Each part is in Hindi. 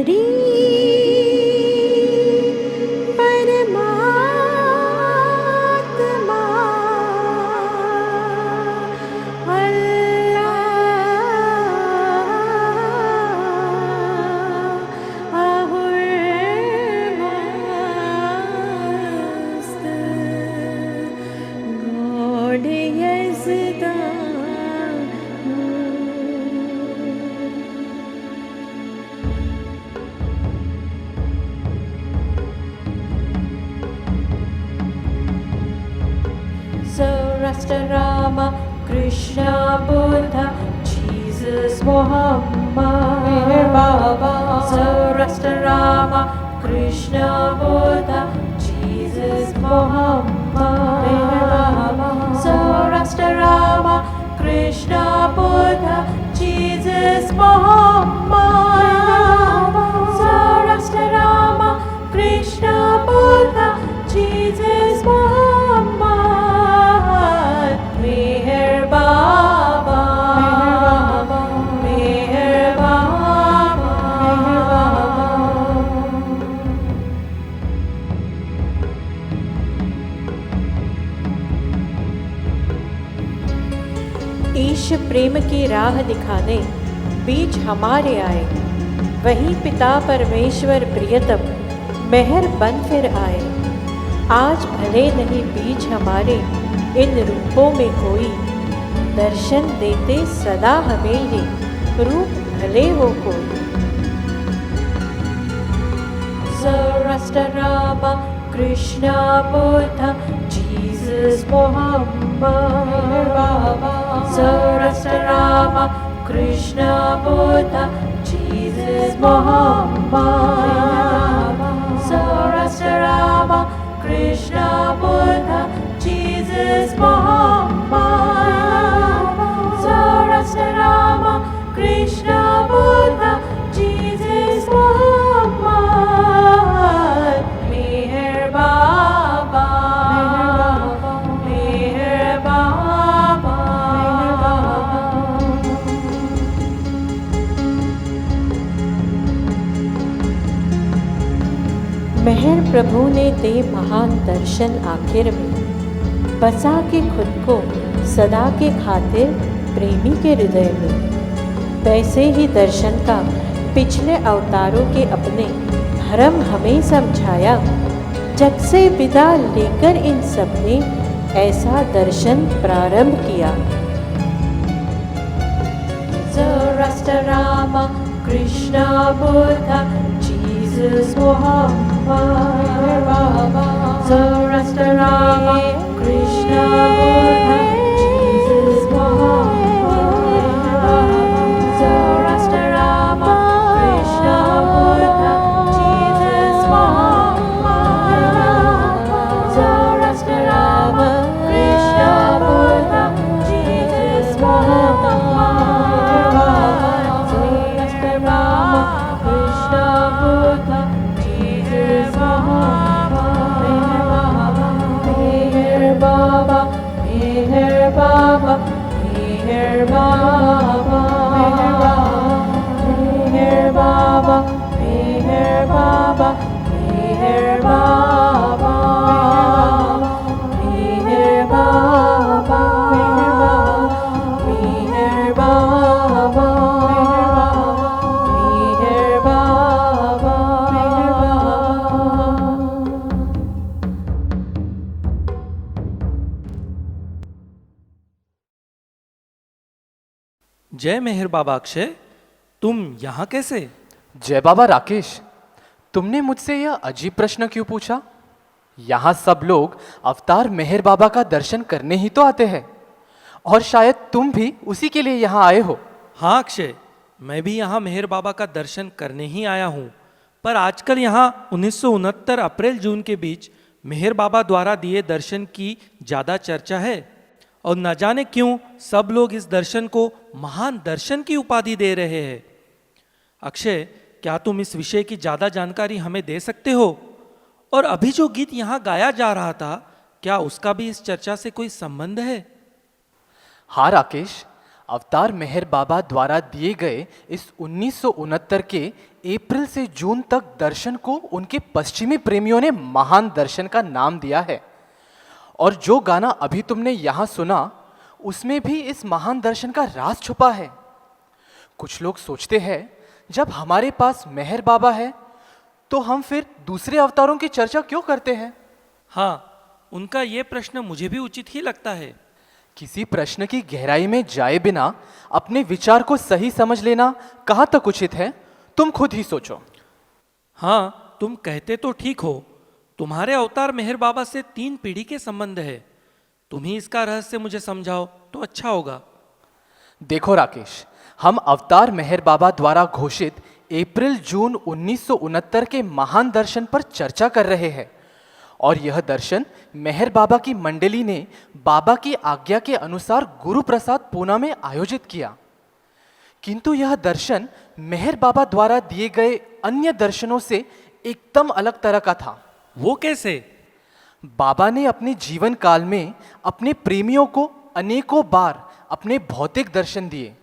हरि परमात्मा अल्लाह अहुर्मस्त God Yazda. Zoroaster, Rama, Krishna, Buddha, Jesus, Muhammad, Meher Baba. Zoroaster, Rama, Krishna, Buddha, Jesus, Muhammad, Meher Baba. Zoroaster, Rama, Krishna, Buddha, Jesus, Muhammad. Zoroaster, Rama, Krishna, Buddha, Jesus, Muhammad. Meher Baba, Meher Baba, Meher Baba. ईश प्रेम की राह दिखाने बीच हमारे आए, वही पिता परमेश्वर प्रियतम मेहर बन फिर आए। आज भले नहीं बीच हमारे इन रूपों में कोई, दर्शन देते सदा हमें ये रूप भले हो कोई। Zoroaster, Rama, Krishna, Buddha, Jesus, Muhammad, Baba. Zoroaster, Rama, Krishna, Buddha, Jesus, Muhammad. Zoroaster, Rama, Krishna, Buddha, Jesus, Muhammad. Zoroaster, Rama, Krishna, Buddha, Jesus, Muhammad. Meher Baba, Meher Baba, Meher Baba. मेहर प्रभु ने दे महान दर्शन आखिर में, बसा के खुद को सदा के खातिर प्रेमी के हृदय में। वैसे ही दर्शन का पिछले अवतारों के अपने भरम हमें समझाया, जग से विदा लेकर इन सब ने ऐसा दर्शन प्रारंभ किया। Zoroaster, Rama, Krishna, Buddha, Jesus, Muhammad, Baba. Zoroaster, Rama, Krishna, Buddha, Jesus, Muhammad, Baba. Zoroaster, Rama, Krishna, Buddha, Jesus, Muhammad. Zoroaster, Rama, Krishna, Buddha, Jesus, Muhammad. Zoroaster, Rama, Krishna, Buddha, Jesus, Muhammad. Meher Baba, Meher Baba, Meher Baba, Meher Baba, Meher Baba, Meher Baba, Meher Baba, Meher Baba, Meher Baba, Meher Baba. जय मेहर बाबा अक्षय, तुम यहाँ कैसे? जय बाबा राकेश, तुमने मुझसे यह अजीब प्रश्न क्यों पूछा? यहाँ सब लोग अवतार मेहर बाबा का दर्शन करने ही तो आते हैं, और शायद तुम भी उसी के लिए यहाँ आए हो। हाँ अक्षय, मैं भी यहाँ मेहर बाबा का दर्शन करने ही आया हूँ, पर आजकल यहाँ 1969 अप्रैल जून के बीच मेहर बाबा द्वारा दिए दर्शन की ज़्यादा चर्चा है, और न जाने क्यों सब लोग इस दर्शन को महान दर्शन की उपाधि दे रहे हैं। अक्षय, क्या तुम इस विषय की ज़्यादा जानकारी हमें दे सकते हो? और अभी जो गीत यहाँ गाया जा रहा था, क्या उसका भी इस चर्चा से कोई संबंध है? हाँ राकेश, अवतार मेहर बाबा द्वारा दिए गए इस 1969 के अप्रैल से जून तक दर्शन को उनके पश्चिमी प्रेमियों ने महान दर्शन का नाम दिया है। और जो गाना अभी तुमने यहाँ सुना, उसमें भी इस महान दर्शन का राज छुपा है। कुछ लोग सोचते हैं जब हमारे पास मेहर बाबा है तो हम फिर दूसरे अवतारों की चर्चा क्यों करते हैं? हाँ, उनका ये प्रश्न मुझे भी उचित ही लगता है। किसी प्रश्न की गहराई में जाए बिना अपने विचार को सही समझ लेना कहाँ तक उचित है, तुम खुद ही सोचो। हाँ, तुम कहते तो ठीक हो। तुम्हारे अवतार मेहर बाबा से 3 पीढ़ी के संबंध है। तुम ही इसका रहस्य मुझे समझाओ तो अच्छा होगा। देखो राकेश, हम अवतार मेहर बाबा द्वारा घोषित अप्रैल जून 1969 के महान दर्शन पर चर्चा कर रहे हैं। और यह दर्शन मेहर बाबा की मंडली ने बाबा की आज्ञा के अनुसार गुरु प्रसाद पूना में आयोजित किया। किंतु यह दर्शन मेहर बाबा द्वारा दिए गए अन्य दर्शनों से एकदम अलग तरह का था। वो कैसे? बाबा ने अपने जीवन काल में अपने प्रेमियों को अनेकों बार अपने भौतिक दर्शन दिए,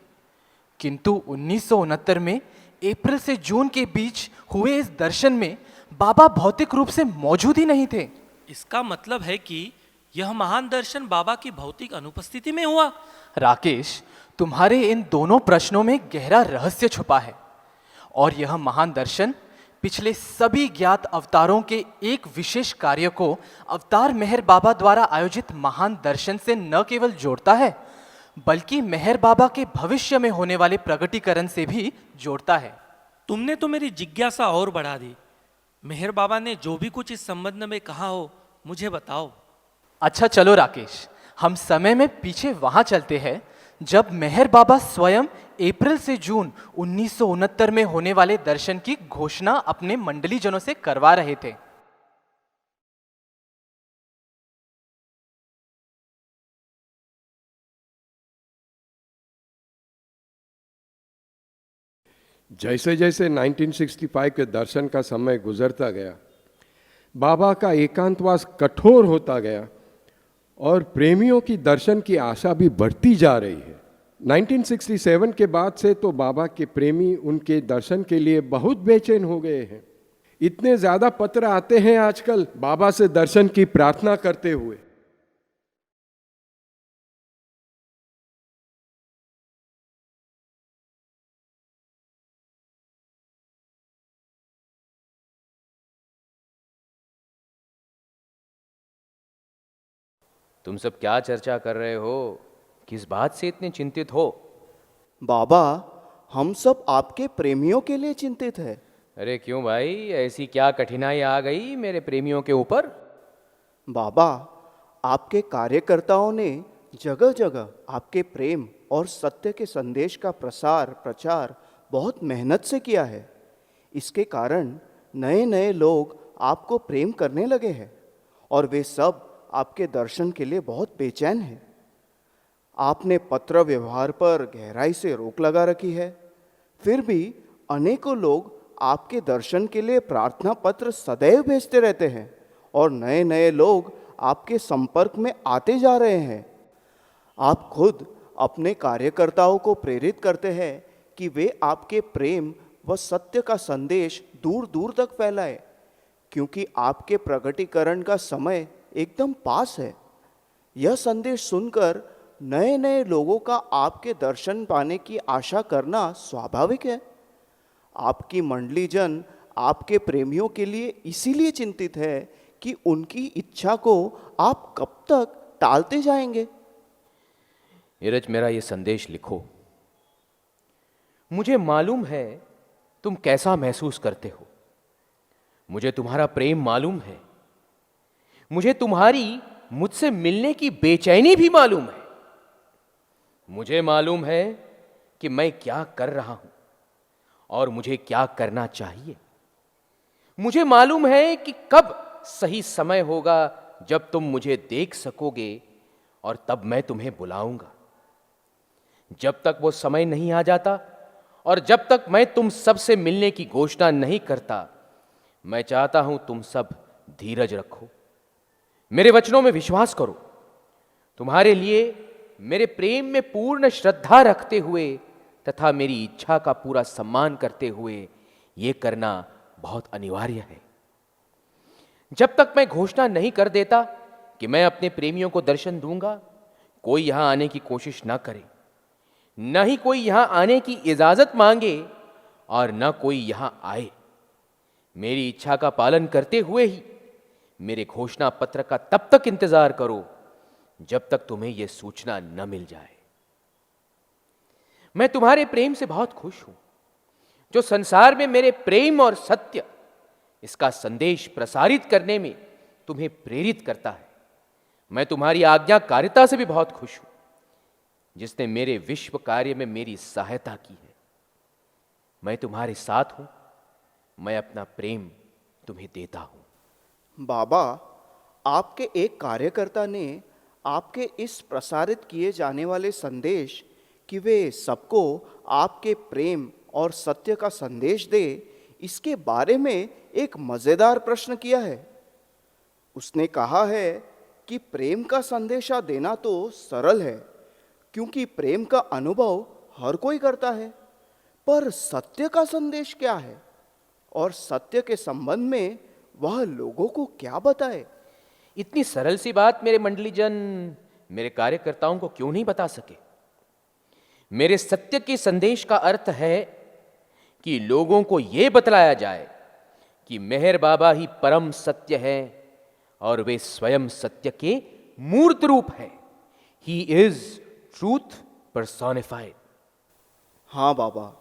किंतु 1969 में अप्रैल से जून के बीच हुए इस दर्शन में बाबा भौतिक रूप से मौजूद ही नहीं थे। इसका मतलब है कि यह महान दर्शन बाबा की भौतिक अनुपस्थिति में हुआ। राकेश, तुम्हारे इन दोनों प्रश्नों में गहरा रहस्य छुपा है। और यह महान दर्शन पिछले सभी ज्ञात अवतारों के एक विशेष कार्य को अवतार मेहर बाबा द्वारा आयोजित महान दर्शन से न केवल जोड़ता है, बल्कि मेहर बाबा के भविष्य में होने वाले प्रगटीकरण से भी जोड़ता है। तुमने तो मेरी जिज्ञासा और बढ़ा दी। मेहर बाबा ने जो भी कुछ इस संबंध में कहा हो, मुझे बताओ। अच्छा चलो राकेश, हम समय में पीछे वहां चलते हैं जब मेहर बाबा स्वयं अप्रैल से जून 1969 में होने वाले दर्शन की घोषणा अपने मंडलीजनों से करवा रहे थे। जैसे जैसे 1965 के दर्शन का समय गुजरता गया, बाबा का एकांतवास कठोर होता गया और प्रेमियों की दर्शन की आशा भी बढ़ती जा रही है। 1967 के बाद से तो बाबा के प्रेमी उनके दर्शन के लिए बहुत बेचैन हो गए हैं। इतने ज़्यादा पत्र आते हैं आजकल बाबा से दर्शन की प्रार्थना करते हुए। तुम सब क्या चर्चा कर रहे हो? किस बात से इतने चिंतित हो? बाबा, हम सब आपके प्रेमियों के लिए चिंतित है। अरे क्यों भाई, ऐसी क्या कठिनाई आ गई मेरे प्रेमियों के ऊपर? बाबा, आपके कार्यकर्ताओं ने जगह जगह आपके प्रेम और सत्य के संदेश का प्रचार बहुत मेहनत से किया है। इसके कारण नए नए लोग आपको प्रेम करने लगे हैं और वे सब आपके दर्शन के लिए बहुत बेचैन हैं। आपने पत्र व्यवहार पर गहराई से रोक लगा रखी है, फिर भी अनेकों लोग आपके दर्शन के लिए प्रार्थना पत्र सदैव भेजते रहते हैं और नए नए लोग आपके संपर्क में आते जा रहे हैं। आप खुद अपने कार्यकर्ताओं को प्रेरित करते हैं कि वे आपके प्रेम व सत्य का संदेश दूर दूर तक फैलाए, क्योंकि आपके प्रगटीकरण का समय एकदम पास है। यह संदेश सुनकर नए नए लोगों का आपके दर्शन पाने की आशा करना स्वाभाविक है। आपकी मंडली जन आपके प्रेमियों के लिए इसीलिए चिंतित है कि उनकी इच्छा को आप कब तक टालते जाएंगे। नीरज, मेरा ये संदेश लिखो। मुझे मालूम है तुम कैसा महसूस करते हो। मुझे तुम्हारा प्रेम मालूम है। मुझे तुम्हारी मुझसे मिलने की बेचैनी भी मालूम है। मुझे मालूम है कि मैं क्या कर रहा हूं और मुझे क्या करना चाहिए। मुझे मालूम है कि कब सही समय होगा जब तुम मुझे देख सकोगे और तब मैं तुम्हें बुलाऊंगा। जब तक वो समय नहीं आ जाता और जब तक मैं तुम सब से मिलने की घोषणा नहीं करता, मैं चाहता हूं तुम सब धीरज रखो, मेरे वचनों में विश्वास करो। तुम्हारे लिए मेरे प्रेम में पूर्ण श्रद्धा रखते हुए तथा मेरी इच्छा का पूरा सम्मान करते हुए यह करना बहुत अनिवार्य है। जब तक मैं घोषणा नहीं कर देता कि मैं अपने प्रेमियों को दर्शन दूंगा, कोई यहां आने की कोशिश ना करे, न ही कोई यहां आने की इजाजत मांगे और न कोई यहां आए। मेरी इच्छा का पालन करते हुए ही मेरे घोषणा पत्र का तब तक इंतजार करो जब तक तुम्हें यह सूचना न मिल जाए। मैं तुम्हारे प्रेम से बहुत खुश हूं, जो संसार में मेरे प्रेम और सत्य इसका संदेश प्रसारित करने में तुम्हें प्रेरित करता है। मैं तुम्हारी आज्ञाकारिता से भी बहुत खुश हूं, जिसने मेरे विश्व कार्य में मेरी सहायता की है। मैं तुम्हारे साथ हूं, मैं अपना प्रेम तुम्हें देता हूं। बाबा, आपके एक कार्यकर्ता ने आपके इस प्रसारित किए जाने वाले संदेश कि वे सबको आपके प्रेम और सत्य का संदेश दे, इसके बारे में एक मजेदार प्रश्न किया है। उसने कहा है कि प्रेम का संदेशा देना तो सरल है, क्योंकि प्रेम का अनुभव हर कोई करता है, पर सत्य का संदेश क्या है और सत्य के संबंध में वह लोगों को क्या बताए? इतनी सरल सी बात मेरे मंडलीजन मेरे कार्यकर्ताओं को क्यों नहीं बता सके? मेरे सत्य के संदेश का अर्थ है कि लोगों को यह बतलाया जाए कि मेहर बाबा ही परम सत्य है और वे स्वयं सत्य के मूर्त रूप है। He is truth personified. हाँ बाबा,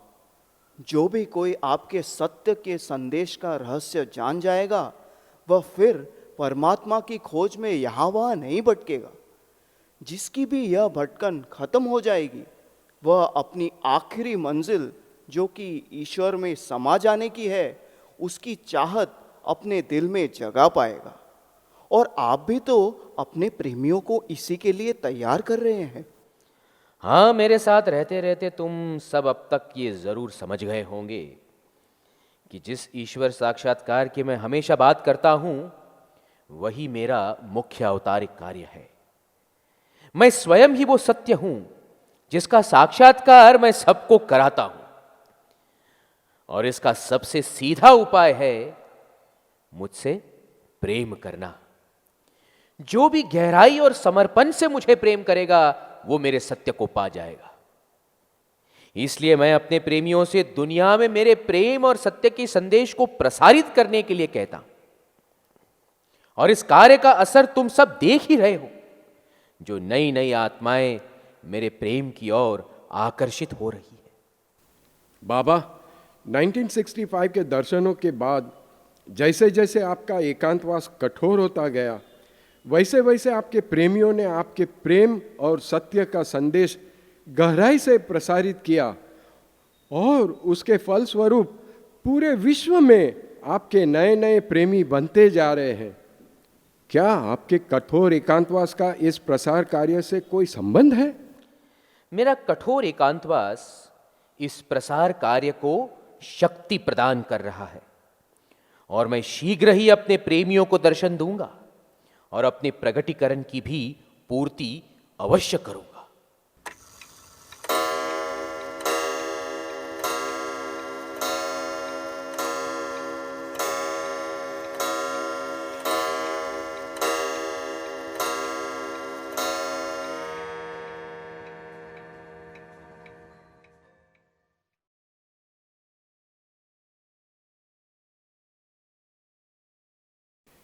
जो भी कोई आपके सत्य के संदेश का रहस्य जान जाएगा, वह फिर परमात्मा की खोज में यहाँ वहाँ नहीं भटकेगा। जिसकी भी यह भटकन खत्म हो जाएगी, वह अपनी आखिरी मंजिल जो कि ईश्वर में समा जाने की है, उसकी चाहत अपने दिल में जगा पाएगा। और आप भी तो अपने प्रेमियों को इसी के लिए तैयार कर रहे हैं। हाँ, मेरे साथ रहते रहते तुम सब अब तक ये जरूर समझ गए होंगे कि जिस ईश्वर साक्षात्कार की मैं हमेशा बात करता हूं, वही मेरा मुख्य अवतारिक कार्य है। मैं स्वयं ही वो सत्य हूं जिसका साक्षात्कार मैं सबको कराता हूं, और इसका सबसे सीधा उपाय है मुझसे प्रेम करना। जो भी गहराई और समर्पण से मुझे प्रेम करेगा, वो मेरे सत्य को पा जाएगा। इसलिए मैं अपने प्रेमियों से दुनिया में मेरे प्रेम और सत्य के संदेश को प्रसारित करने के लिए कहता हूं, और इस कार्य का असर तुम सब देख ही रहे हो। जो नई नई आत्माएं मेरे प्रेम की ओर आकर्षित हो रही है। बाबा, 1965 के दर्शनों के बाद जैसे जैसे आपका एकांतवास कठोर होता गया, वैसे वैसे आपके प्रेमियों ने आपके प्रेम और सत्य का संदेश गहराई से प्रसारित किया, और उसके फलस्वरूप पूरे विश्व में आपके नए नए प्रेमी बनते जा रहे हैं। क्या आपके कठोर एकांतवास का इस प्रसार कार्य से कोई संबंध है? मेरा कठोर एकांतवास इस प्रसार कार्य को शक्ति प्रदान कर रहा है, और मैं शीघ्र ही अपने प्रेमियों को दर्शन दूंगा और अपने प्रगटीकरण की भी पूर्ति अवश्य करूंगा।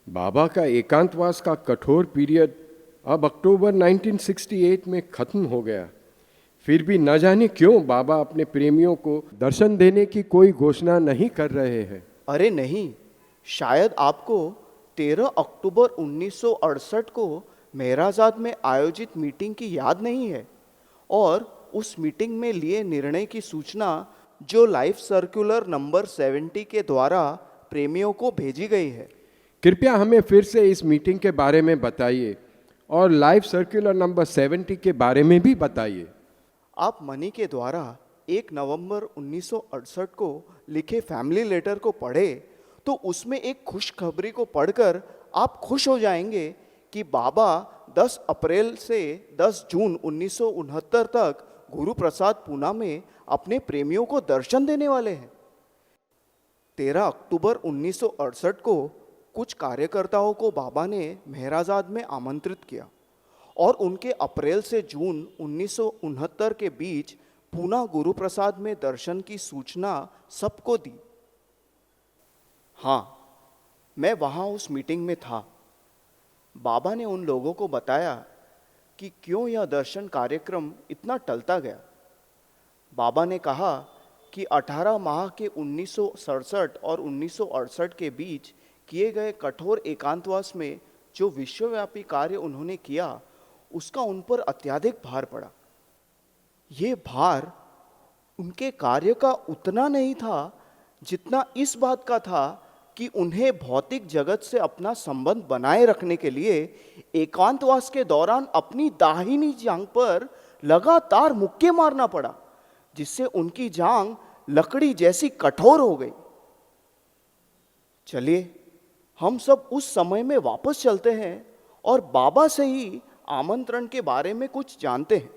बाबा का एकांतवास का कठोर पीरियड अब अक्टूबर 1968 में खत्म हो गया। फिर भी न जाने क्यों बाबा अपने प्रेमियों को दर्शन देने की कोई घोषणा नहीं कर रहे हैं। अरे नहीं, शायद आपको 13 अक्टूबर 1968 को मेहराजाद में आयोजित मीटिंग की याद नहीं है, और उस मीटिंग में लिए निर्णय की सूचना जो लाइफ सर्कुलर नंबर 70 के द्वारा प्रेमियों को भेजी गई है। कृपया हमें फिर से इस मीटिंग के बारे में बताइए और लाइफ सर्कुलर नंबर 70 के बारे में भी बताइए। आप मनी के द्वारा 1 नवंबर 1968 को लिखे फैमिली लेटर को पढ़े तो उसमें एक खुशखबरी को पढ़कर आप खुश हो जाएंगे कि बाबा 10 अप्रैल से 10 जून 1969 तक गुरु प्रसाद पूना में अपने प्रेमियों को दर्शन देने वाले हैं। 13 अक्टूबर 1968 को कुछ कार्यकर्ताओं को बाबा ने मेहराजाद में आमंत्रित किया और उनके अप्रैल से जून 1969 के बीच पूना गुरु प्रसाद में दर्शन की सूचना सबको दी। हाँ, मैं वहाँ उस मीटिंग में था। बाबा ने उन लोगों को बताया कि क्यों यह दर्शन कार्यक्रम इतना टलता गया। बाबा ने कहा कि 18 माह के 1967 और 1968 के बीच किए गए कठोर एकांतवास में जो विश्वव्यापी कार्य उन्होंने किया, उसका उन पर अत्यधिक भार पड़ा। ये भार उनके कार्य का उतना नहीं था जितना इस बात का था कि उन्हें भौतिक जगत से अपना संबंध बनाए रखने के लिए एकांतवास के दौरान अपनी दाहिनी जांघ पर लगातार मुक्के मारना पड़ा, जिससे उनकी जांघ लकड़ी जैसी कठोर हो गई। चलिए हम सब उस समय में वापस चलते हैं और बाबा से ही आमंत्रण के बारे में कुछ जानते हैं।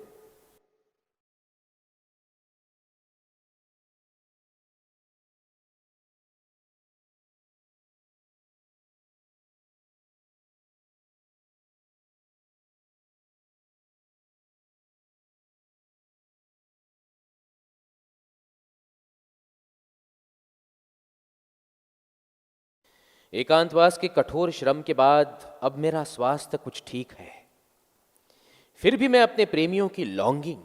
एकांतवास के कठोर श्रम के बाद अब मेरा स्वास्थ्य कुछ ठीक है। फिर भी मैं अपने प्रेमियों की लॉन्गिंग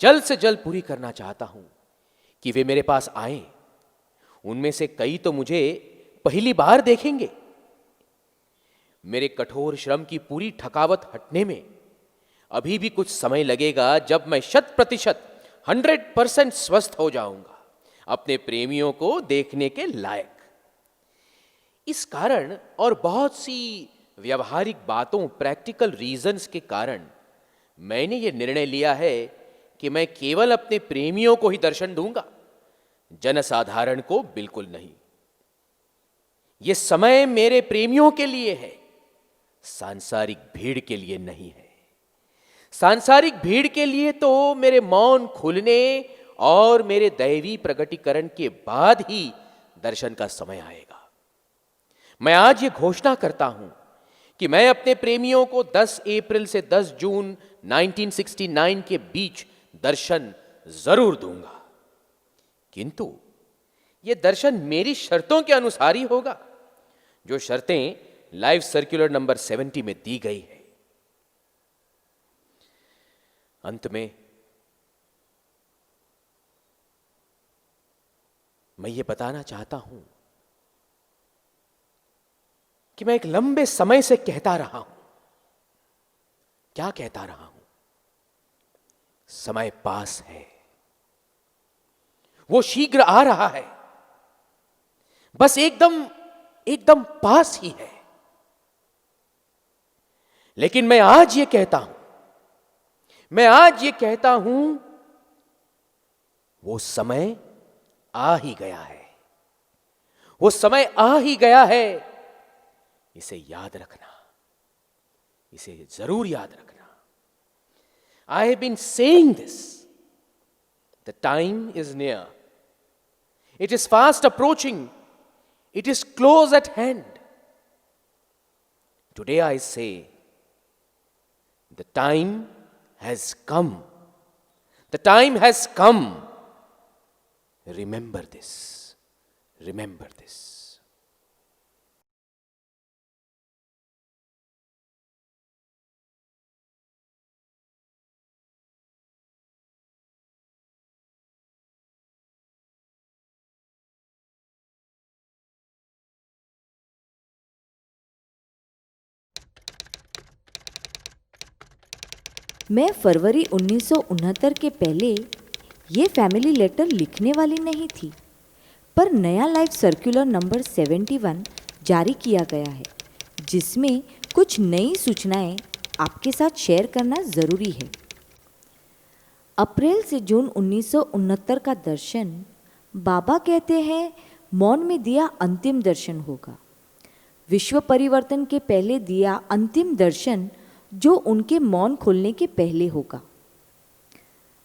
जल्द से जल्द पूरी करना चाहता हूं कि वे मेरे पास आए। उनमें से कई तो मुझे पहली बार देखेंगे। मेरे कठोर श्रम की पूरी थकावट हटने में अभी भी कुछ समय लगेगा, जब मैं 100% स्वस्थ हो जाऊंगा, अपने प्रेमियों को देखने के लायक। इस कारण और बहुत सी व्यवहारिक बातों, प्रैक्टिकल रीजंस के कारण मैंने ये निर्णय लिया है कि मैं केवल अपने प्रेमियों को ही दर्शन दूंगा, जनसाधारण को बिल्कुल नहीं। ये समय मेरे प्रेमियों के लिए है, सांसारिक भीड़ के लिए नहीं है। सांसारिक भीड़ के लिए तो मेरे मौन खुलने और मेरे दैवी प्रगटीकरण के बाद ही दर्शन का समय आएगा। मैं आज ये घोषणा करता हूं कि मैं अपने प्रेमियों को 10 अप्रैल से 10 जून 1969 के बीच दर्शन जरूर दूंगा, किंतु ये दर्शन मेरी शर्तों के अनुसार ही होगा, जो शर्तें लाइव सर्कुलर नंबर 70 में दी गई है। अंत में मैं ये बताना चाहता हूं कि मैं एक लंबे समय से कहता रहा हूं। क्या कहता रहा हूं? समय पास है, वो शीघ्र आ रहा है, बस एकदम पास ही है। लेकिन मैं आज ये कहता हूं, वो समय आ ही गया है, वो समय आ ही गया है। इसे याद रखना, इसे जरूर याद रखना। I have been saying this. The time is near. It is fast approaching. It is close at hand. Today I say, the time has come. The time has come. Remember this. Remember this. मैं फरवरी 1969 के पहले ये फैमिली लेटर लिखने वाली नहीं थी, पर नया लाइव सर्कुलर नंबर 71 जारी किया गया है, जिसमें कुछ नई सूचनाएं आपके साथ शेयर करना ज़रूरी है। अप्रैल से जून 1969 का दर्शन, बाबा कहते हैं, मौन में दिया अंतिम दर्शन होगा। विश्व परिवर्तन के पहले दिया अंतिम दर्शन जो उनके मौन खुलने के पहले होगा।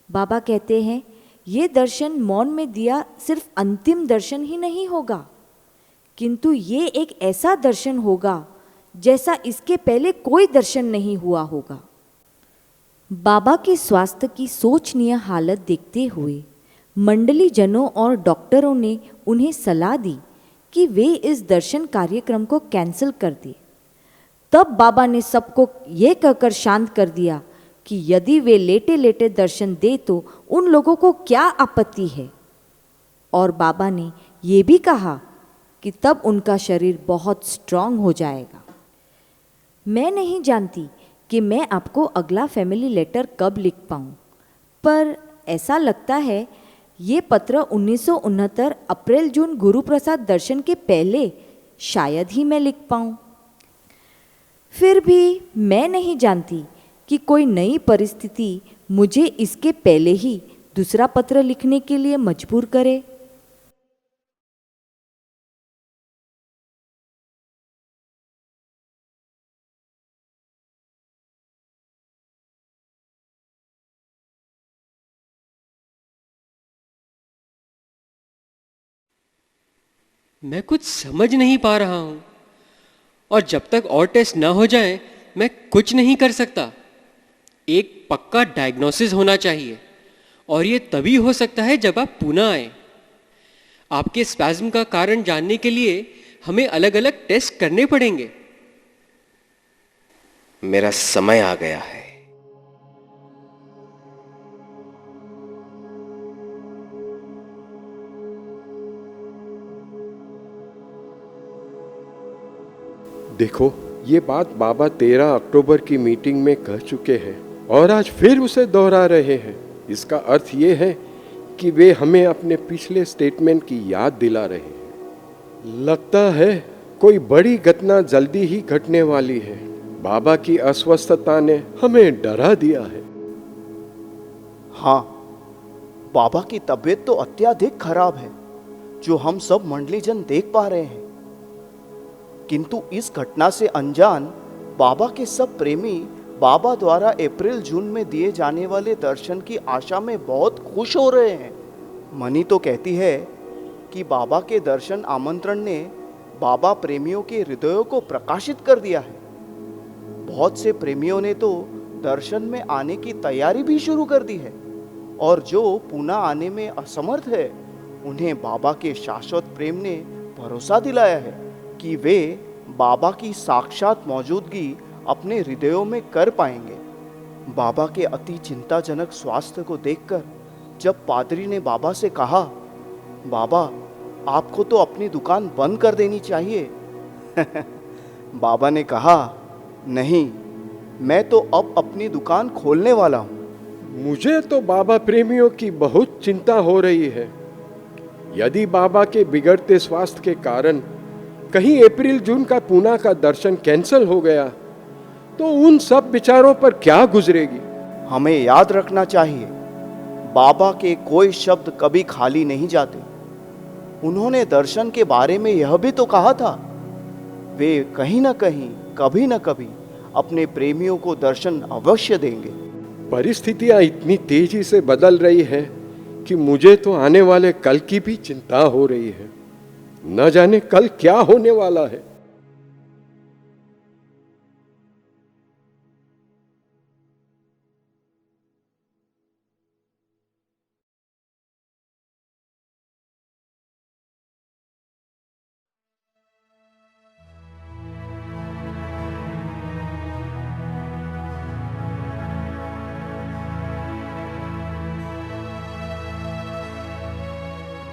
बाबा कहते हैं ये दर्शन मौन में दिया सिर्फ अंतिम दर्शन ही नहीं होगा, किंतु ये एक ऐसा दर्शन होगा जैसा इसके पहले कोई दर्शन नहीं हुआ होगा। बाबा के स्वास्थ्य की शोचनीय हालत देखते हुए मंडली जनों और डॉक्टरों ने उन्हें सलाह दी कि वे इस दर्शन कार्यक्रम को कैंसिल कर दें। तब बाबा ने सबको ये कहकर शांत कर दिया कि यदि वे लेटे लेटे दर्शन दे तो उन लोगों को क्या आपत्ति है। और बाबा ने ये भी कहा कि तब उनका शरीर बहुत स्ट्रांग हो जाएगा। मैं नहीं जानती कि मैं आपको अगला फैमिली लेटर कब लिख पाऊँ, पर ऐसा लगता है ये पत्र 1969 अप्रैल जून गुरु प्रसाद दर्शन के पहले शायद ही मैं लिख पाऊँ। फिर भी मैं नहीं जानती कि कोई नई परिस्थिति मुझे इसके पहले ही दूसरा पत्र लिखने के लिए मजबूर करे। मैं कुछ समझ नहीं पा रहा हूं और जब तक और टेस्ट ना हो जाए मैं कुछ नहीं कर सकता। एक पक्का डायग्नोसिस होना चाहिए और ये तभी हो सकता है जब आप पुणे आए। आपके स्पैज्म का कारण जानने के लिए हमें अलग अलग टेस्ट करने पड़ेंगे। मेरा समय आ गया है। देखो, ये बात बाबा 13 अक्टूबर की मीटिंग में कह चुके हैं और आज फिर उसे दोहरा रहे हैं। इसका अर्थ ये है कि वे हमें अपने पिछले स्टेटमेंट की याद दिला रहे हैं। लगता है कोई बड़ी घटना जल्दी ही घटने वाली है। बाबा की अस्वस्थता ने हमें डरा दिया है। हाँ, बाबा की तबीयत तो अत्यधिक खराब है, जो हम सब मंडलीजन देख पा रहे हैं। किंतु इस घटना से अनजान बाबा के सब प्रेमी बाबा द्वारा अप्रैल जून में दिए जाने वाले दर्शन की आशा में बहुत खुश हो रहे हैं। मनी तो कहती है कि बाबा के दर्शन आमंत्रण ने बाबा प्रेमियों के हृदयों को प्रकाशित कर दिया है। बहुत से प्रेमियों ने तो दर्शन में आने की तैयारी भी शुरू कर दी है और जो पुणे आने में असमर्थ है उन्हें बाबा के शाश्वत प्रेम ने भरोसा दिलाया है कि वे बाबा की साक्षात मौजूदगी अपने हृदयों में कर पाएंगे। बाबा के अति चिंताजनक स्वास्थ्य को देखकर जब पादरी ने बाबा से कहा, बाबा आपको तो अपनी दुकान बंद कर देनी चाहिए बाबा ने कहा, नहीं, मैं तो अब अपनी दुकान खोलने वाला हूँ। मुझे तो बाबा प्रेमियों की बहुत चिंता हो रही है। यदि बाबा के बिगड़ते स्वास्थ्य के कारण कहीं अप्रैल जून का पुणे का दर्शन कैंसिल हो गया तो उन सब विचारों पर क्या गुजरेगी। हमें याद रखना चाहिए, बाबा के कोई शब्द कभी खाली नहीं जाते। उन्होंने दर्शन के बारे में यह भी तो कहा था, वे कहीं ना कहीं कभी ना कभी अपने प्रेमियों को दर्शन अवश्य देंगे। परिस्थितियां इतनी तेजी से बदल रही है कि मुझे तो आने वाले कल की भी चिंता हो रही है। न जाने कल क्या होने वाला है।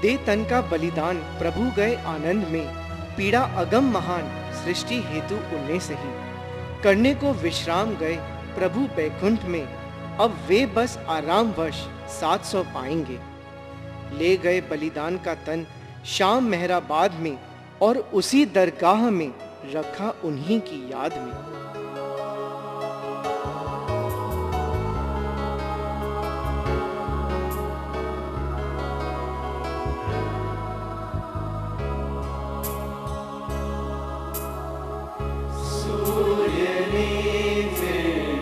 दे तन का बलिदान प्रभु गए आनंद में, पीड़ा अगम महान सृष्टि हेतु उन्हें सही। करने को विश्राम गए प्रभु बैकुंठ में, अब वे बस आराम वश 700 पाएंगे। ले गए बलिदान का तन शाम मेहराबाद में, और उसी दरगाह में रखा उन्हीं की याद में। सूर्य ने फिर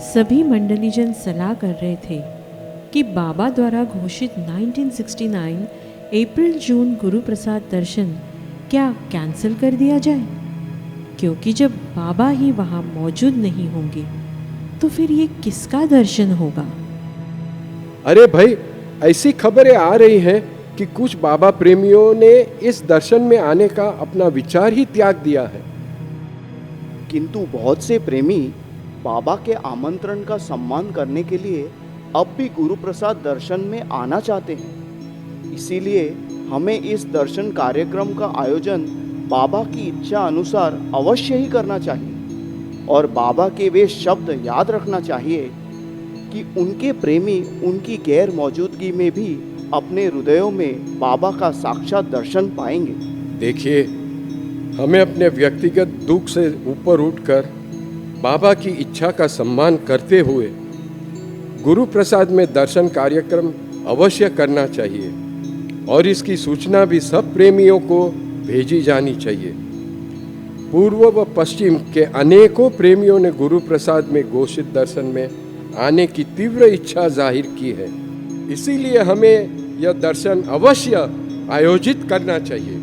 सभी मंडलीजन सलाह कर रहे थे कि बाबा द्वारा घोषित 1969 अप्रैल जून गुरु प्रसाद दर्शन क्या कैंसिल कर दिया जाए, क्योंकि जब बाबा ही वहाँ मौजूद नहीं होंगे तो फिर ये किसका दर्शन होगा। अरे भाई, ऐसी खबरें आ रही हैं कि कुछ बाबा प्रेमियों ने इस दर्शन में आने का अपना विचार ही त्याग दिया है। किंतु बहुत से प्रेमी बाबा के आमंत्रण का सम्मान करने के लिए अब भी गुरु प्रसाद दर्शन में आना चाहते हैं। इसीलिए हमें इस दर्शन कार्यक्रम का आयोजन बाबा की इच्छा अनुसार अवश्य ही करना चाहिए और बाबा के वे शब्द याद रखना चाहिए कि उनके प्रेमी उनकी गैर मौजूदगी में भी अपने हृदयों में बाबा का साक्षात दर्शन पाएंगे। देखिए, हमें अपने व्यक्तिगत दुख से ऊपर उठकर बाबा की इच्छा का सम्मान करते हुए गुरु प्रसाद में दर्शन कार्यक्रम अवश्य करना चाहिए और इसकी सूचना भी सब प्रेमियों को भेजी जानी चाहिए। पूर्व व पश्चिम के अनेकों प्रेमियों ने गुरु प्रसाद में घोषित दर्शन में आने की तीव्र इच्छा जाहिर की है। इसीलिए हमें यह दर्शन अवश्य आयोजित करना चाहिए।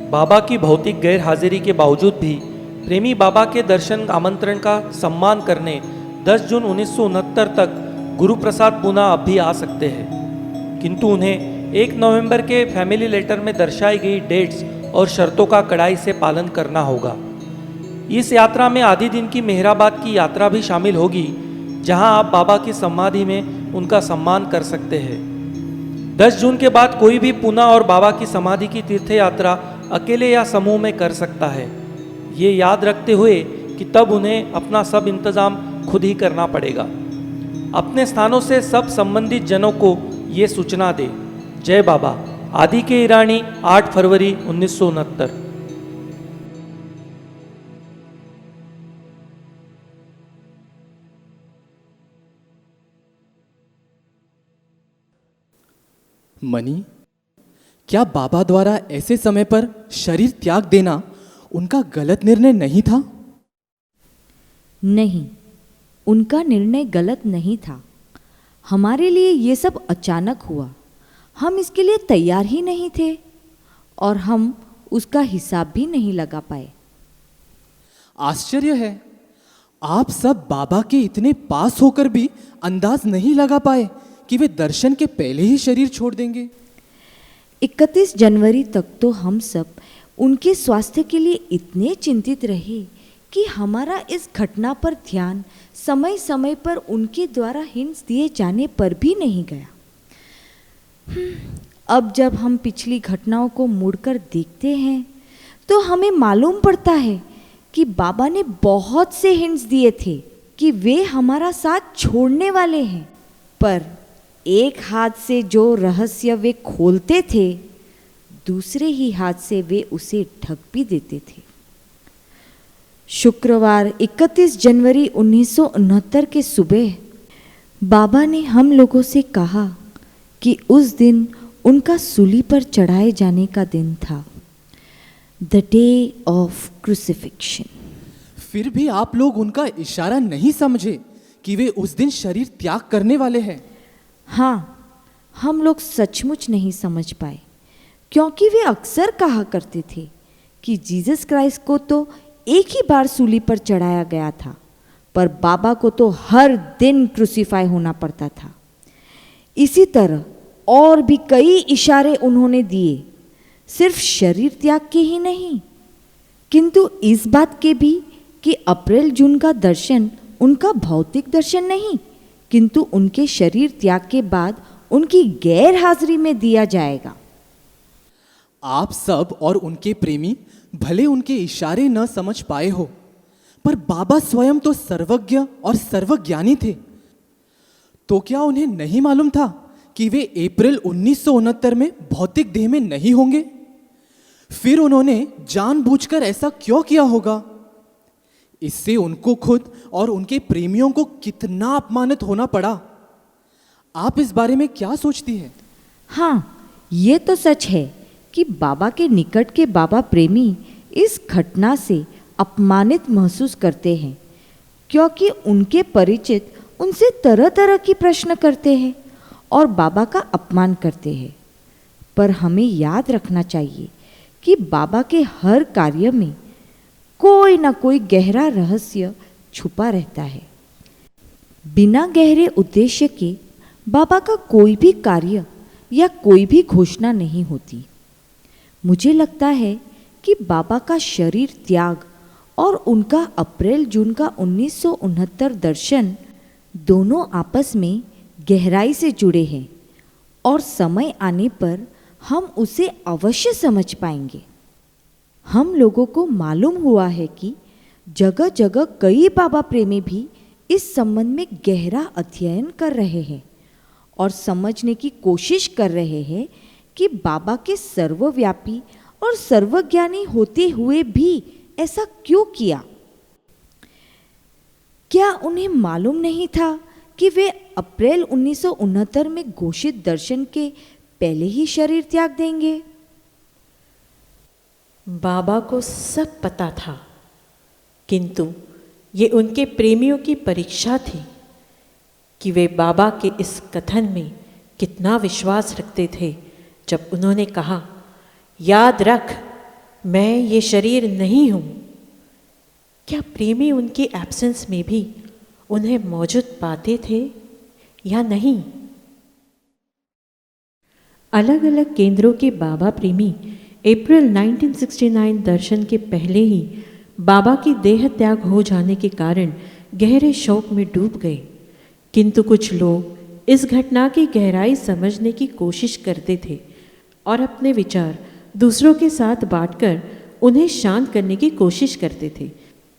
बाबा की भौतिक गैर हाजिरी के बावजूद भी प्रेमी बाबा के दर्शन आमंत्रण का सम्मान करने 10 जून 1969 तक गुरु प्रसाद पुणे अब भी आ सकते हैं, किंतु उन्हें 1 नवंबर के फैमिली लेटर में दर्शाई गई डेट्स और शर्तों का कड़ाई से पालन करना होगा। इस यात्रा में आधी दिन की मेहराबाद की यात्रा भी शामिल होगी, जहां आप बाबा की समाधि में उनका सम्मान कर सकते हैं। 10 जून के बाद कोई भी पुणे और बाबा की समाधि की तीर्थ यात्रा अकेले या समूह में कर सकता है, ये याद रखते हुए कि तब उन्हें अपना सब इंतज़ाम खुद ही करना पड़ेगा। अपने स्थानों से सब संबंधित जनों को ये सूचना दे। जय बाबा। आदि के ईरानी, 8 फरवरी 1969। मनी, क्या बाबा द्वारा ऐसे समय पर शरीर त्याग देना उनका गलत निर्णय नहीं था? नहीं, उनका निर्णय गलत नहीं था। हमारे लिए ये सब अचानक हुआ। हम इसके लिए तैयार ही नहीं थे और हम उसका हिसाब भी नहीं लगा पाए। आश्चर्य है, आप सब बाबा के इतने पास होकर भी अंदाज नहीं लगा पाए कि वे दर्शन के पहले ही शरीर छोड़ देंगे। 31 जनवरी तक तो हम सब उनके स्वास्थ्य के लिए इतने चिंतित रहे कि हमारा इस घटना पर ध्यान समय समय पर उनके द्वारा हिंट्स दिए जाने पर भी नहीं गया। अब जब हम पिछली घटनाओं को मुड़कर देखते हैं तो हमें मालूम पड़ता है कि बाबा ने बहुत से हिंट्स दिए थे कि वे हमारा साथ छोड़ने वाले हैं, पर एक हाथ से जो रहस्य वे खोलते थे, दूसरे ही हाथ से वे उसे ढक भी देते थे। शुक्रवार 31 जनवरी 1969 के सुबह बाबा ने हम लोगों से कहा कि उस दिन उनका सूली पर चढ़ाए जाने का दिन था, द डे ऑफ क्रूसिफिक्शन। फिर भी आप लोग उनका इशारा नहीं समझे कि वे उस दिन शरीर त्याग करने वाले हैं। हाँ, हम लोग सचमुच नहीं समझ पाए, क्योंकि वे अक्सर कहा करते थे कि जीसस क्राइस्ट को तो एक ही बार सूली पर चढ़ाया गया था, पर बाबा को तो हर दिन क्रूसीफाई होना पड़ता था। इसी तरह और भी कई इशारे उन्होंने दिए, सिर्फ शरीर त्याग के ही नहीं, किंतु इस बात के भी कि अप्रैल जून का दर्शन उनका भौतिक दर्शन नहीं, किंतु उनके शरीर त्याग के बाद उनकी गैर हाजिरी में दिया जाएगा। आप सब और उनके प्रेमी भले उनके इशारे न समझ पाए हो, पर बाबा स्वयं तो सर्वज्ञ और सर्वज्ञानी थे। तो क्या उन्हें नहीं मालूम था कि वे अप्रैल 1969 में भौतिक देह में नहीं होंगे? फिर उन्होंने जानबूझकर ऐसा क्यों किया होगा? इससे उनको खुद और उनके प्रेमियों को कितना अपमानित होना पड़ा। आप इस बारे में क्या सोचती हैं? हाँ, ये तो सच है कि बाबा के निकट के बाबा प्रेमी इस घटना से अपमानित महसूस करते हैं, क्योंकि उनके परिचित उनसे तरह तरह की प्रश्न करते हैं और बाबा का अपमान करते हैं। पर हमें याद रखना चाहिए कि बाबा के हर कार्य में कोई ना कोई गहरा रहस्य छुपा रहता है। बिना गहरे उद्देश्य के बाबा का कोई भी कार्य या कोई भी घोषणा नहीं होती। मुझे लगता है कि बाबा का शरीर त्याग और उनका अप्रैल जून का 1969 दर्शन दोनों आपस में गहराई से जुड़े हैं और समय आने पर हम उसे अवश्य समझ पाएंगे। हम लोगों को मालूम हुआ है कि जगह जगह कई बाबा प्रेमी भी इस संबंध में गहरा अध्ययन कर रहे हैं और समझने की कोशिश कर रहे हैं कि बाबा के सर्वव्यापी और सर्वज्ञानी होते हुए भी ऐसा क्यों किया। क्या उन्हें मालूम नहीं था कि वे अप्रैल 1969 में घोषित दर्शन के पहले ही शरीर त्याग देंगे? बाबा को सब पता था, किंतु ये उनके प्रेमियों की परीक्षा थी कि वे बाबा के इस कथन में कितना विश्वास रखते थे, जब उन्होंने कहा, याद रख, मैं ये शरीर नहीं हूँ। क्या प्रेमी उनके एब्सेंस में भी उन्हें मौजूद पाते थे या नहीं? अलग अलग केंद्रों के बाबा प्रेमी अप्रैल 1969 दर्शन के पहले ही बाबा की देह त्याग हो जाने के कारण गहरे शोक में डूब गए, किंतु कुछ लोग इस घटना की गहराई समझने की कोशिश करते थे और अपने विचार दूसरों के साथ बांटकर उन्हें शांत करने की कोशिश करते थे।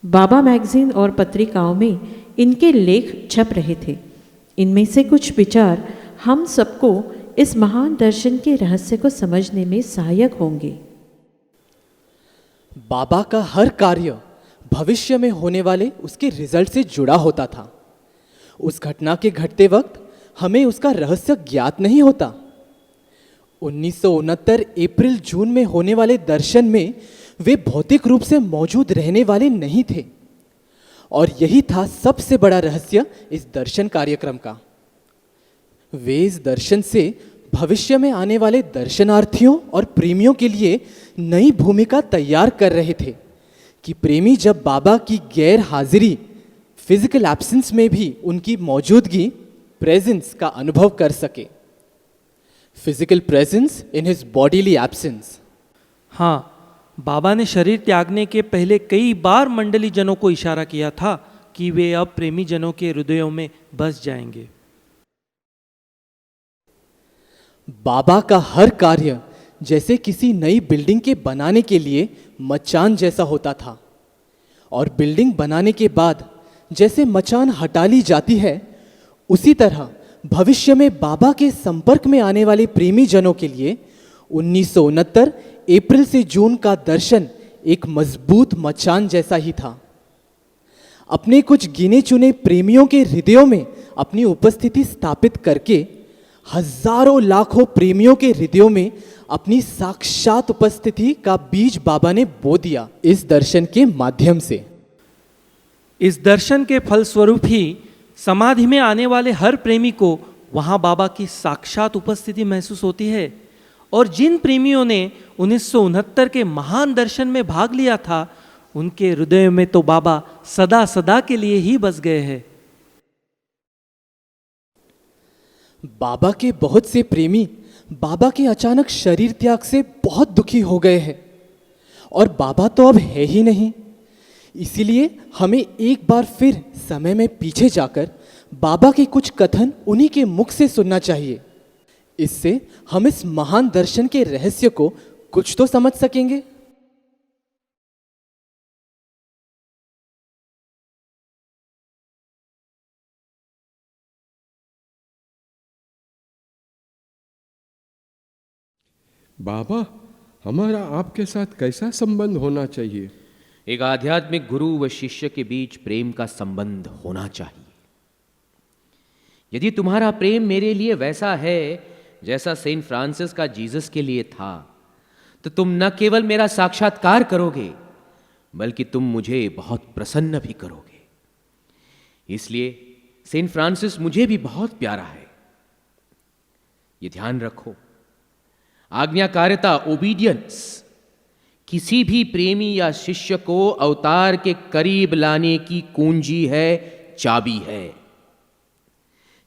बाबा मैगजीन और पत्रिकाओं में इनके लेख छप रहे थे। इनमें से कुछ विचार हम सबको इस महान दर्शन के रहस्य को समझने में सहायक होंगे। बाबा का हर कार्य भविष्य में होने वाले उसके रिजल्ट से जुड़ा होता था। उस घटना के घटते वक्त हमें उसका रहस्य ज्ञात नहीं होता। 1969 अप्रैल जून में होने वाले दर्शन में वे भौतिक रूप से मौजूद रहने वाले नहीं थे, और यही था सबसे बड़ा रहस्य इस दर्शन कार्यक्रम का। वे इस दर्शन से भविष्य में आने वाले दर्शनार्थियों और प्रेमियों के लिए नई भूमिका तैयार कर रहे थे कि प्रेमी जब बाबा की गैर हाजिरी, फिजिकल एब्सेंस में भी उनकी मौजूदगी, प्रेजेंस का अनुभव कर सके। Physical presence in his bodily absence. हाँ, बाबा ने शरीर त्यागने के पहले कई बार मंडली जनों को इशारा किया था कि वे अब प्रेमी जनों के हृदयों में बस जाएंगे। बाबा का हर कार्य जैसे किसी नई बिल्डिंग के बनाने के लिए मचान जैसा होता था, और बिल्डिंग बनाने के बाद जैसे मचान हटा ली जाती है, उसी तरह भविष्य में बाबा के संपर्क में आने वाले प्रेमी जनों के लिए 1969 अप्रैल से जून का दर्शन एक मजबूत मचान जैसा ही था। अपने कुछ गिने चुने प्रेमियों के हृदयों में अपनी उपस्थिति स्थापित करके हजारों लाखों प्रेमियों के हृदयों में अपनी साक्षात उपस्थिति का बीज बाबा ने बो दिया इस दर्शन के माध्यम से। इस दर्शन के फलस्वरूप ही समाधि में आने वाले हर प्रेमी को वहां बाबा की साक्षात उपस्थिति महसूस होती है, और जिन प्रेमियों ने 1969 के महान दर्शन में भाग लिया था, उनके हृदय में तो बाबा सदा सदा के लिए ही बस गए हैं। बाबा के बहुत से प्रेमी बाबा के अचानक शरीर त्याग से बहुत दुखी हो गए हैं, और बाबा तो अब है ही नहीं। इसीलिए हमें एक बार फिर समय में पीछे जाकर बाबा के कुछ कथन उन्हीं के मुख से सुनना चाहिए। इससे हम इस महान दर्शन के रहस्य को कुछ तो समझ सकेंगे। बाबा, हमारा आपके साथ कैसा संबंध होना चाहिए? एक आध्यात्मिक गुरु व शिष्य के बीच प्रेम का संबंध होना चाहिए। यदि तुम्हारा प्रेम मेरे लिए वैसा है जैसा सेंट फ्रांसिस का जीसस के लिए था, तो तुम न केवल मेरा साक्षात्कार करोगे, बल्कि तुम मुझे बहुत प्रसन्न भी करोगे। इसलिए सेंट फ्रांसिस मुझे भी बहुत प्यारा है। ये ध्यान रखो, आज्ञाकारिता, ओबीडियंस, किसी भी प्रेमी या शिष्य को अवतार के करीब लाने की कुंजी है, चाबी है।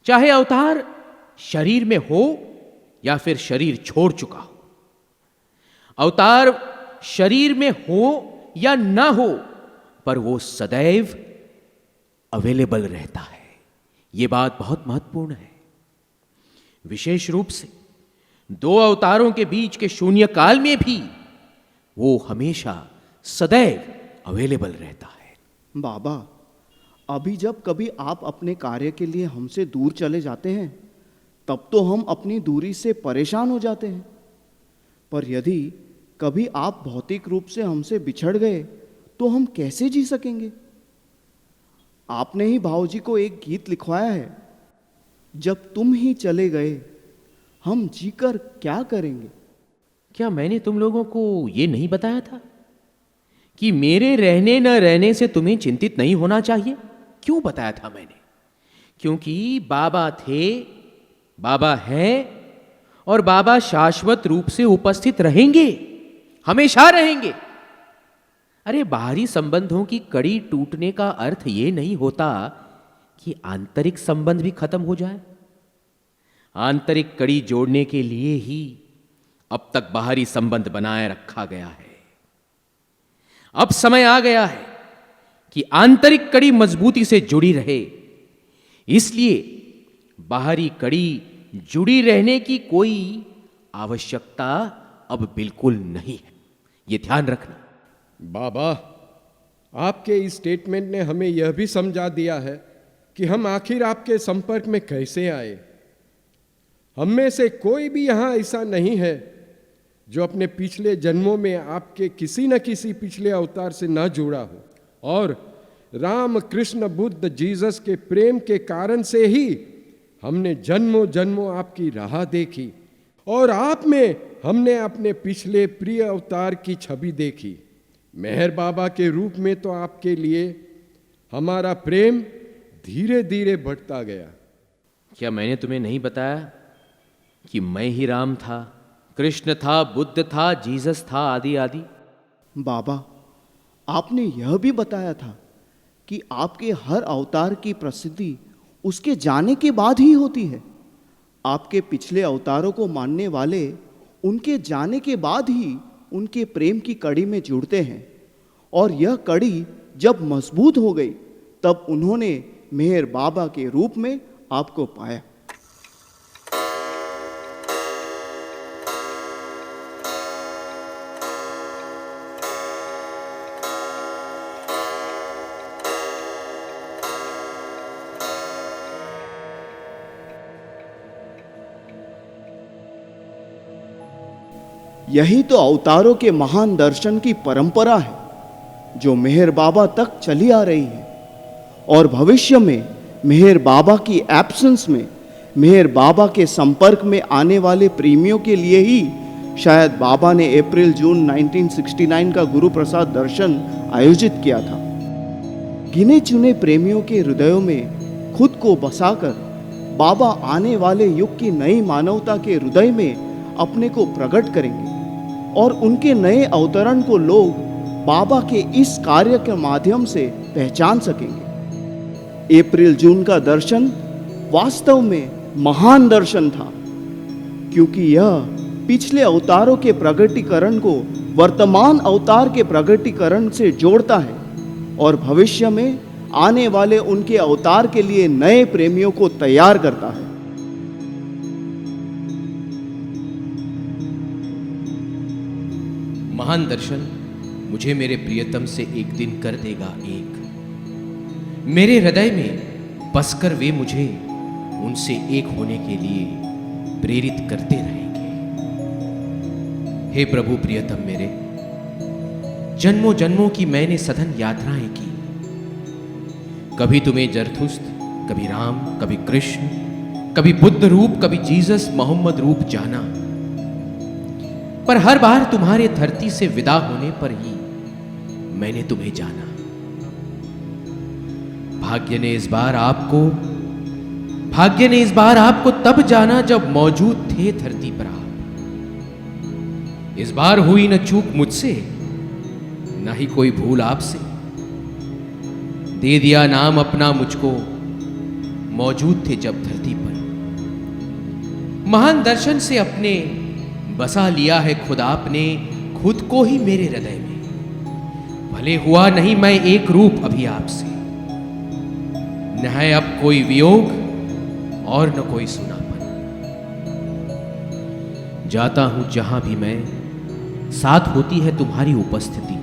चाहे अवतार शरीर में हो या फिर शरीर छोड़ चुका हो, अवतार शरीर में हो या ना हो, पर वो सदैव अवेलेबल रहता है। ये बात बहुत महत्वपूर्ण है। विशेष रूप से दो अवतारों के बीच के शून्य काल में भी वो हमेशा सदैव अवेलेबल रहता है। बाबा, अभी जब कभी आप अपने कार्य के लिए हमसे दूर चले जाते हैं, तब तो हम अपनी दूरी से परेशान हो जाते हैं। पर यदि कभी आप भौतिक रूप से हमसे बिछड़ गए, तो हम कैसे जी सकेंगे? आपने ही भाऊजी को एक गीत लिखवाया है, जब तुम ही चले गए हम जीकर क्या करेंगे। क्या मैंने तुम लोगों को यह नहीं बताया था कि मेरे रहने न रहने से तुम्हें चिंतित नहीं होना चाहिए? क्यों बताया था मैंने? क्योंकि बाबा थे, बाबा हैं, और बाबा शाश्वत रूप से उपस्थित रहेंगे, हमेशा रहेंगे। अरे, बाहरी संबंधों की कड़ी टूटने का अर्थ यह नहीं होता कि आंतरिक संबंध भी खत्म हो जाए। आंतरिक कड़ी जोड़ने के लिए ही अब तक बाहरी संबंध बनाए रखा गया है। अब समय आ गया है कि आंतरिक कड़ी मजबूती से जुड़ी रहे। इसलिए बाहरी कड़ी जुड़ी रहने की कोई आवश्यकता अब बिल्कुल नहीं है। यह ध्यान रखना। बाबा, आपके इस स्टेटमेंट ने हमें यह भी समझा दिया है कि हम आखिर आपके संपर्क में कैसे आए। हम में से कोई भी यहां ऐसा नहीं है जो अपने पिछले जन्मों में आपके किसी न किसी पिछले अवतार से न जुड़ा हो, और राम, कृष्ण, बुद्ध, जीसस के प्रेम के कारण से ही हमने जन्मों जन्मों आपकी राह देखी और आप में हमने अपने पिछले प्रिय अवतार की छवि देखी। मेहर बाबा के रूप में तो आपके लिए हमारा प्रेम धीरे धीरे बढ़ता गया। क्या मैंने तुम्हें नहीं बताया कि मैं ही राम था, कृष्ण था, बुद्ध था, जीसस था, आदि आदि? बाबा, आपने यह भी बताया था कि आपके हर अवतार की प्रसिद्धि उसके जाने के बाद ही होती है। आपके पिछले अवतारों को मानने वाले उनके जाने के बाद ही उनके प्रेम की कड़ी में जुड़ते हैं, और यह कड़ी जब मजबूत हो गई तब उन्होंने मेहर बाबा के रूप में आपको पाया। यही तो अवतारों के महान दर्शन की परंपरा है जो मेहर बाबा तक चली आ रही है, और भविष्य में मेहर बाबा की एब्सेंस में मेहर बाबा के संपर्क में आने वाले प्रेमियों के लिए ही शायद बाबा ने अप्रैल-जून 1969 का गुरु प्रसाद दर्शन आयोजित किया था। गिने चुने प्रेमियों के हृदयों में खुद को बसाकर बाबा आने वाले युग की नई मानवता के हृदय में अपने को प्रकट करेंगे, और उनके नए अवतरण को लोग बाबा के इस कार्य के माध्यम से पहचान सकेंगे। अप्रैल-जून का दर्शन वास्तव में महान दर्शन था, क्योंकि यह पिछले अवतारों के प्रगटीकरण को वर्तमान अवतार के प्रगटीकरण से जोड़ता है, और भविष्य में आने वाले उनके अवतार के लिए नए प्रेमियों को तैयार करता है। महान दर्शन मुझे मेरे प्रियतम से एक दिन कर देगा एक। मेरे हृदय में बसकर वे मुझे उनसे एक होने के लिए प्रेरित करते रहेंगे। हे प्रभु प्रियतम मेरे, जन्मों जन्मों की मैंने सघन यात्राएं की। कभी तुम्हें जरथुस्त, कभी राम, कभी कृष्ण, कभी बुद्ध रूप, कभी जीसस मोहम्मद रूप जाना, पर हर बार तुम्हारे धरती से विदा होने पर ही मैंने तुम्हें जाना। भाग्य ने इस बार आपको तब जाना जब मौजूद थे धरती पर आप। इस बार हुई न चूक मुझसे, न ही कोई भूल आपसे। दे दिया नाम अपना मुझको, मौजूद थे जब धरती पर। महान दर्शन से अपने बसा लिया है खुद आपने, खुद को ही मेरे हृदय में। भले हुआ नहीं मैं एक रूप अभी आपसे, न है अब कोई वियोग और न कोई सुनापन। जाता हूं जहां भी मैं, साथ होती है तुम्हारी उपस्थिति।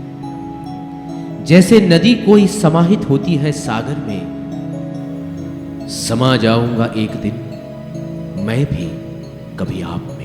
जैसे नदी कोई समाहित होती है सागर में, समा जाऊंगा एक दिन मैं भी कभी आप